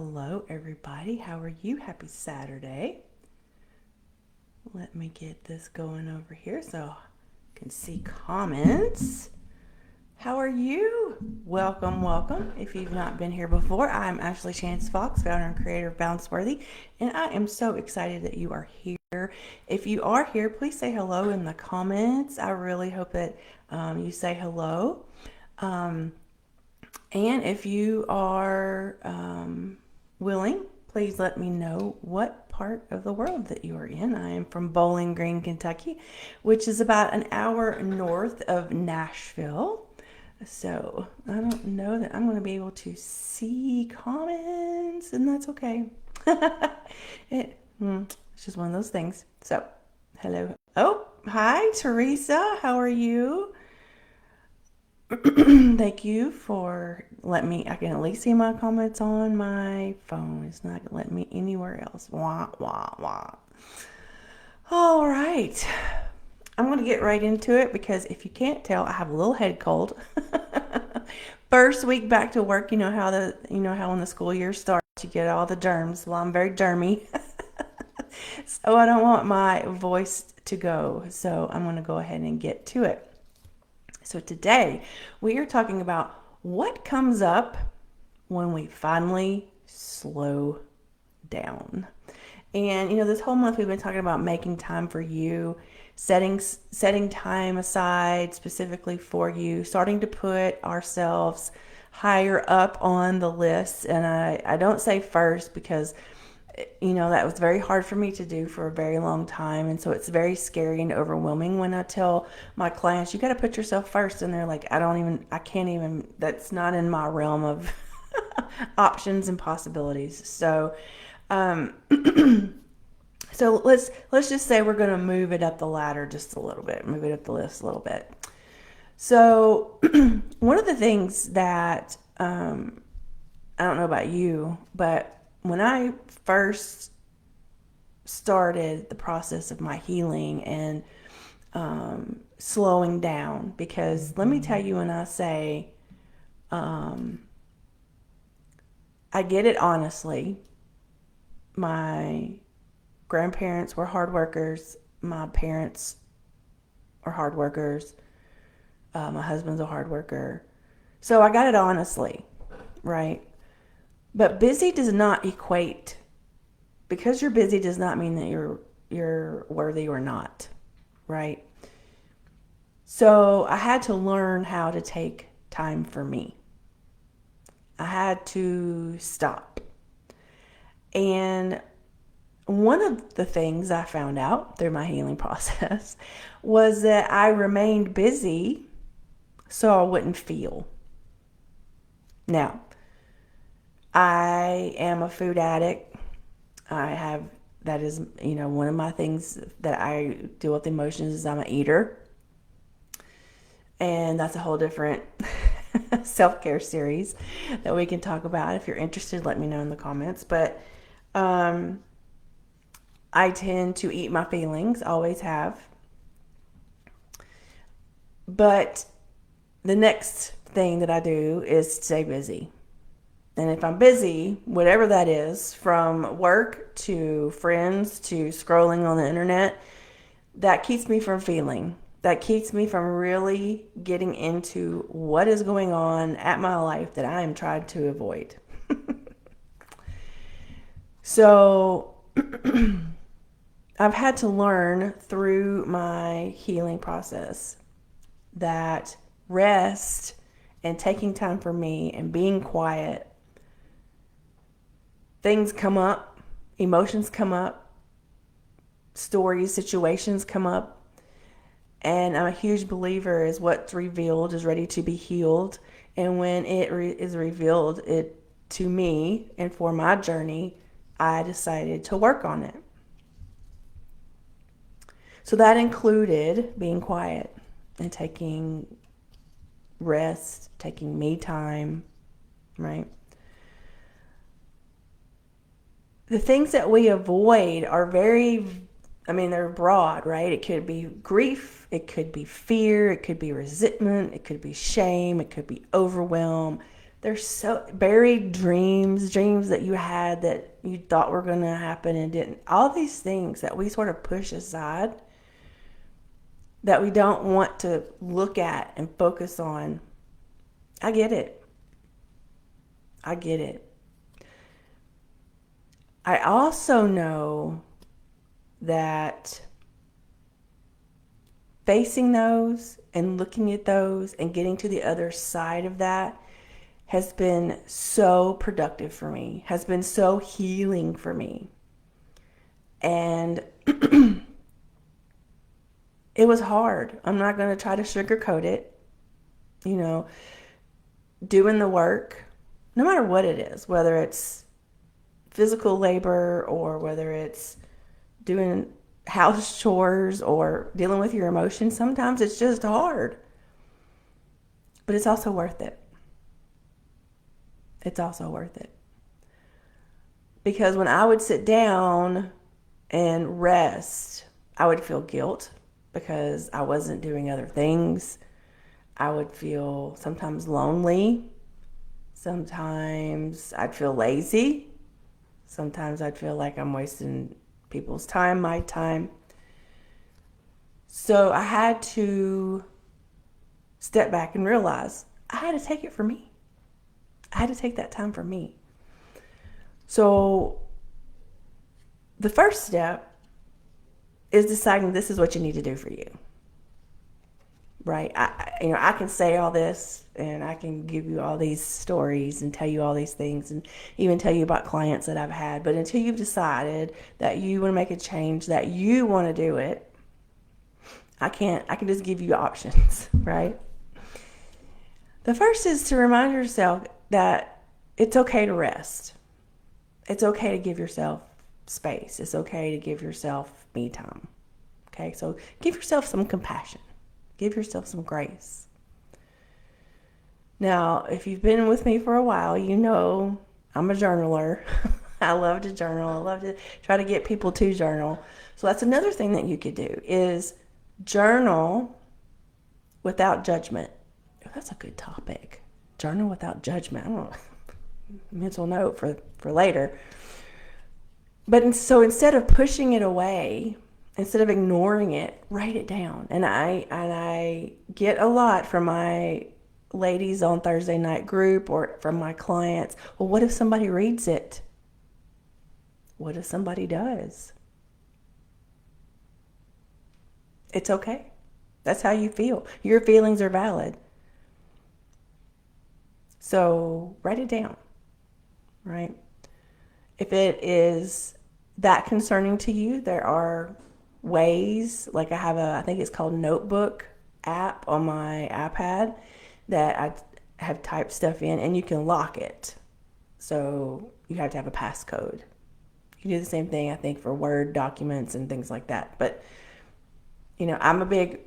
Hello, everybody. How are you? Happy Saturday. Let me get this going over here so I can see comments. How are you? Welcome, welcome. If you've not been here before, I'm Ashley Chance Fox, founder and creator of Bounce Worthy, and I am so excited that you are here. If you are here, please say hello in the comments. I really hope that you say hello. And if you are willing, please let me know what part of the world that you are in. I am from Bowling Green, Kentucky, which is about an hour north of Nashville. So I don't know that I'm going to be able to see comments, and that's okay. It's just one of those things. So, hello. Oh, hi, Teresa. How are you? Thank you for letting me. I can at least see my comments on my phone. It's not letting me anywhere else. Wah, wah, wah. All right. I'm going to get right into it because if you can't tell, I have a little head cold. First week back to work, you know how when the school year starts, you get all the germs. Well, I'm very germy. So I don't want my voice to go. So I'm going to go ahead and get to it. So today we are talking about what comes up when we finally slow down. And this whole month we've been talking about making time for you, setting time aside specifically for you, starting to put ourselves higher up on the list. And I don't say first because that was very hard for me to do for a very long time. And so it's very scary and overwhelming when I tell my clients, you got to put yourself first. And they're like, I can't even, that's not in my realm of options and possibilities. So, so let's just say we're going to move it up the ladder just a little bit, move it up the list a little bit. So one of the things that, I don't know about you, but when I first started the process of my healing and slowing down, because let me tell you, when I say I get it honestly, my grandparents were hard workers, my parents are hard workers, my husband's a hard worker, so I got it honestly, right? But busy does not equate, because you're busy does not mean that you're worthy or not, right? So I had to learn how to take time for me. I had to stop. And one of the things I found out through my healing process was that I remained busy so I wouldn't feel. Now, I am a food addict. That is, one of my things that I deal with emotions is I'm an eater. And that's a whole different self-care series that we can talk about. If you're interested, let me know in the comments. But I tend to eat my feelings, always have. But the next thing that I do is stay busy. And if I'm busy, whatever that is, from work to friends to scrolling on the internet, that keeps me from feeling. That keeps me from really getting into what is going on at my life that I am trying to avoid. So I've had to learn through my healing process that rest and taking time for me and being quiet, things come up, emotions come up, stories, situations come up, and I'm a huge believer is what's revealed is ready to be healed. And when it is revealed it to me and for my journey, I decided to work on it. So that included being quiet and taking rest, taking me time, right? The things that we avoid are they're broad, right? It could be grief, it could be fear, it could be resentment, it could be shame, it could be overwhelm, There's so buried dreams that you had that you thought were going to happen and didn't. All these things that we sort of push aside, that we don't want to look at and focus on. I get it. I get it. I also know that facing those and looking at those and getting to the other side of that has been so productive for me, has been so healing for me. And it was hard. I'm not going to try to sugarcoat it. You know, doing the work, no matter what it is, whether it's physical labor or whether it's doing house chores or dealing with your emotions, sometimes it's just hard. But it's also worth it. It's also worth it. Because when I would sit down and rest, I would feel guilt because I wasn't doing other things. I would feel sometimes lonely. Sometimes I'd feel lazy. Sometimes I'd feel like I'm wasting people's time, my time. So I had to step back and realize I had to take it for me. I had to take that time for me. So the first step is deciding this is what you need to do for you. Right? I can say all this and I can give you all these stories and tell you all these things and even tell you about clients that I've had. But until you've decided that you want to make a change, that you want to do it, I can just give you options, right? The first is to remind yourself that it's okay to rest. It's okay to give yourself space. It's okay to give yourself me time. Okay, so give yourself some compassion. Give yourself some grace. Now, if you've been with me for a while, you know I'm a journaler. I love to journal. I love to try to get people to journal. So that's another thing that you could do is journal without judgment. Oh, that's a good topic. Journal without judgment. I don't know. Mental note for later. But so instead of pushing it away, instead of ignoring it, write it down. And I get a lot from my ladies on Thursday night group or from my clients. Well, what if somebody reads it? What if somebody does? It's okay. That's how you feel. Your feelings are valid. So write it down, right? If it is that concerning to you, there are ways, like I think it's called Notebook app on my iPad that I have typed stuff in and you can lock it. So you have to have a passcode. You can do the same thing, I think, for Word documents and things like that. But, I'm a big,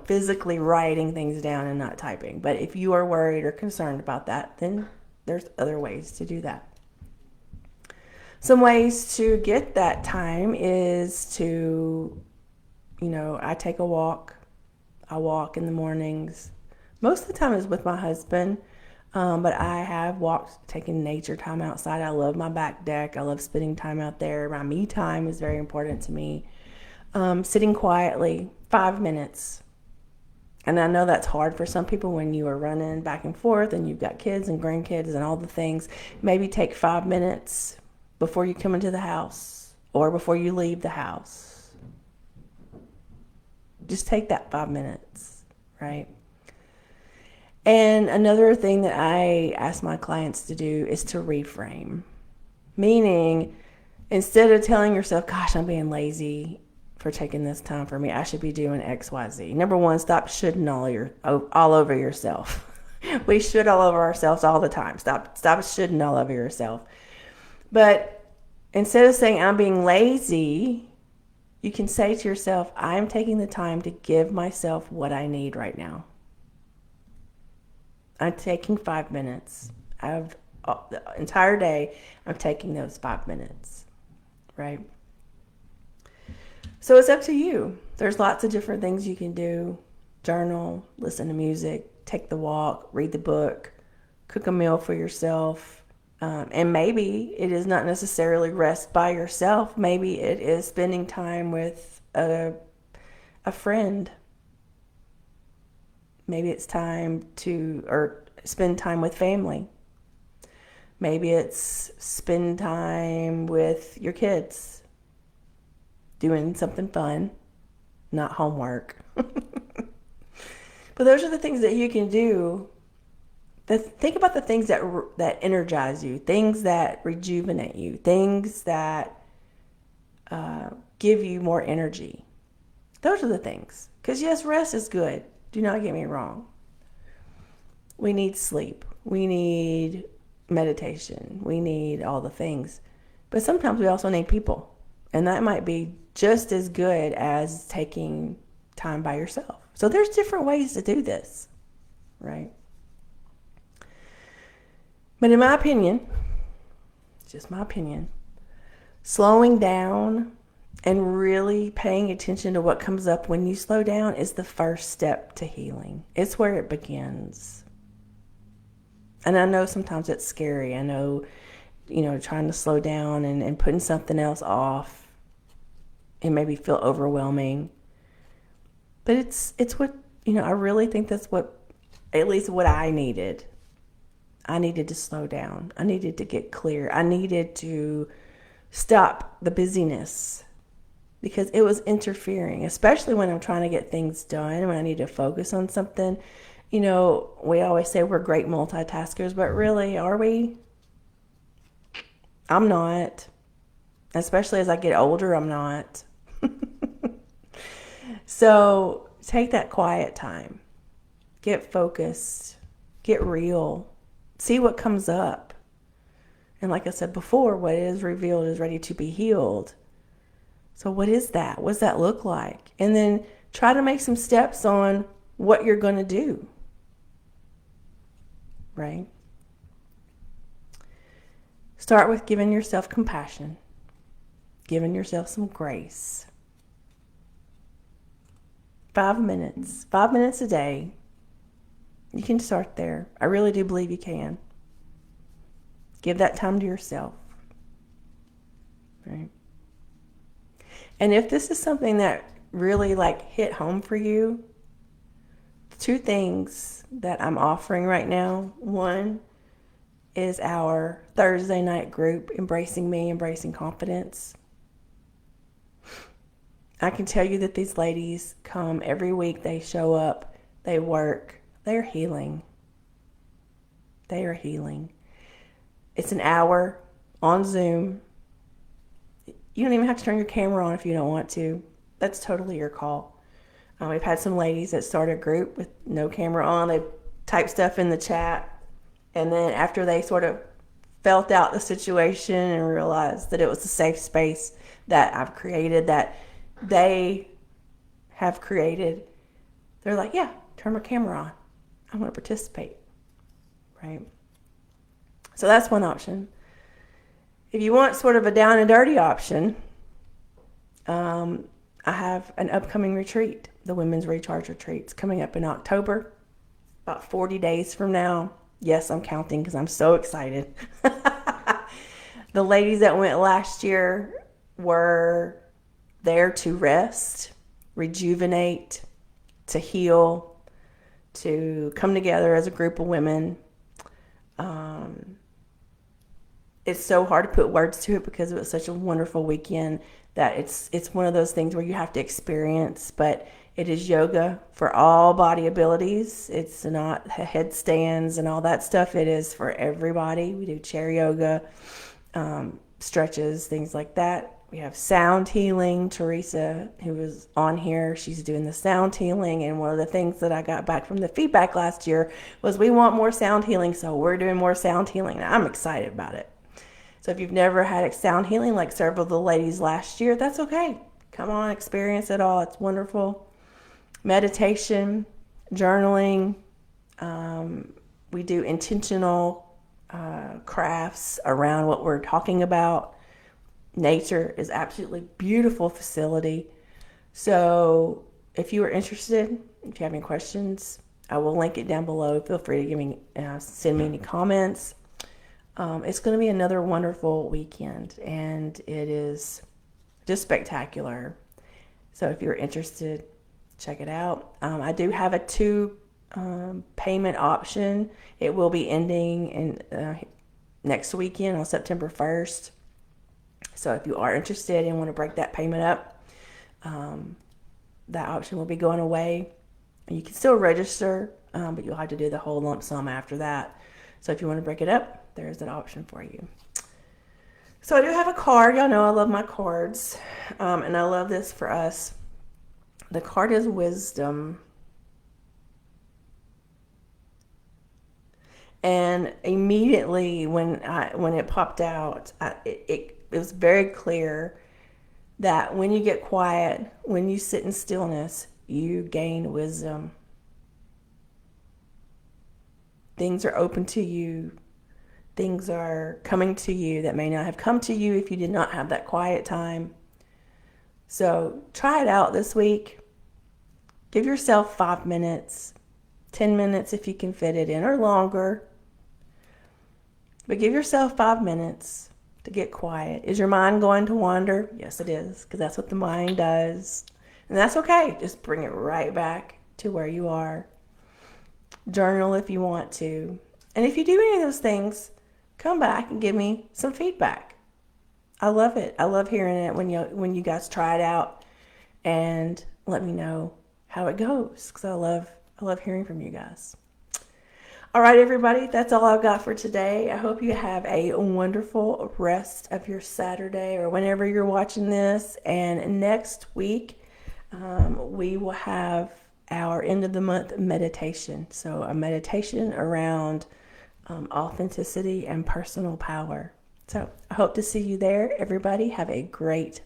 physically writing things down and not typing. But if you are worried or concerned about that, then there's other ways to do that. Some ways to get that time is to, I take a walk. I walk in the mornings. Most of the time is with my husband, but I have walked, taken nature time outside. I love my back deck. I love spending time out there. My me time is very important to me. Sitting quietly, 5 minutes. And I know that's hard for some people when you are running back and forth and you've got kids and grandkids and all the things. Maybe take 5 minutes before you come into the house or before you leave the house. Just take that 5 minutes, right? And another thing that I ask my clients to do is to reframe. Meaning, instead of telling yourself, gosh, I'm being lazy for taking this time for me, I should be doing X, Y, Z. Number one, stop shoulding all over yourself. We should all over ourselves all the time. Stop shoulding all over yourself. But instead of saying I'm being lazy, you can say to yourself, I'm taking the time to give myself what I need right now. I'm taking 5 minutes. The entire day, I'm taking those 5 minutes, right? So it's up to you. There's lots of different things you can do. Journal, listen to music, take the walk, read the book, cook a meal for yourself. And maybe it is not necessarily rest by yourself. Maybe it is spending time with a friend. Maybe it's or spend time with family. Maybe it's spend time with your kids, doing something fun, not homework. But those are the things that you can do. Think about the things that energize you, things that rejuvenate you, things that give you more energy. Those are the things. Because yes, rest is good. Do not get me wrong. We need sleep. We need meditation. We need all the things. But sometimes we also need people. And that might be just as good as taking time by yourself. So there's different ways to do this, right? But in my opinion, just my opinion, slowing down and really paying attention to what comes up when you slow down is the first step to healing. It's where it begins. And I know sometimes it's scary. I know, trying to slow down and putting something else off, it maybe feel overwhelming. But it's what, I really think that's at least what I needed. I needed to slow down. I needed to get clear. I needed to stop the busyness because it was interfering, especially when I'm trying to get things done, when I need to focus on something. We always say we're great multitaskers, but really, are we? I'm not. Especially as I get older, I'm not. So take that quiet time. Get focused. Get real. See what comes up. And like I said before, what is revealed is ready to be healed. So what is that? What does that look like? And then try to make some steps on what you're going to do. Right? Start with giving yourself compassion. Giving yourself some grace. 5 minutes. 5 minutes a day. You can start there. I really do believe you can. Give that time to yourself. Right? And if this is something that really hit home for you, 2 things that I'm offering right now. One is our Thursday night group, Embracing Me, Embracing Confidence. I can tell you that these ladies come every week. They show up. They work. They're healing. They are healing. It's an hour on Zoom. You don't even have to turn your camera on if you don't want to. That's totally your call. We've had some ladies that start a group with no camera on. They type stuff in the chat. And then after they sort of felt out the situation and realized that it was a safe space that I've created, that they have created, they're like, yeah, turn my camera on. I want to participate. Right? So that's one option. If you want sort of a down and dirty option, I have an upcoming retreat, the Women's Recharge Retreat's coming up in October, about 40 days from now. Yes, I'm counting because I'm so excited. The ladies that went last year were there to rest, rejuvenate, to heal, to come together as a group of women. It's so hard to put words to it because it was such a wonderful weekend that it's one of those things where you have to experience, but it is yoga for all body abilities. It's not headstands and all that stuff. It is for everybody. We do chair yoga, stretches, things like that. We have sound healing. Teresa, who was on here, she's doing the sound healing. And one of the things that I got back from the feedback last year was we want more sound healing. So we're doing more sound healing. And I'm excited about it. So if you've never had sound healing like several of the ladies last year, that's okay. Come on, experience it all. It's wonderful. Meditation, journaling. We do intentional crafts around what we're talking about. Nature is absolutely beautiful facility. So if you are interested, if you have any questions, I will link it down below. Feel free to send me any comments. It's going to be another wonderful weekend, and it is just spectacular. So if you're interested, check it out. I do have a 2 payment option. It will be ending in next weekend on September 1st. So if you are interested and want to break that payment up, that option will be going away. You can still register, but you'll have to do the whole lump sum after that. So if you want to break it up, there's an option for you. So I do have a card. Y'all know I love my cards, and I love this for us. The card is wisdom. And immediately when it popped out, it was very clear that when you get quiet, when you sit in stillness, you gain wisdom. Things are open to you. Things are coming to you that may not have come to you if you did not have that quiet time. So try it out this week. Give yourself 5 minutes, 10 minutes if you can fit it in, or longer. But give yourself 5 minutes to get quiet. Is your mind going to wander? Yes, it is, because that's what the mind does. And that's okay. Just bring it right back to where you are. Journal if you want to. And if you do any of those things, come back and give me some feedback. I love it. I love hearing it when you guys try it out, and let me know how it goes, because I love hearing from you guys. All right, everybody, that's all I've got for today. I hope you have a wonderful rest of your Saturday or whenever you're watching this. And next week, we will have our end of the month meditation. So a meditation around authenticity and personal power. So I hope to see you there. Everybody have a great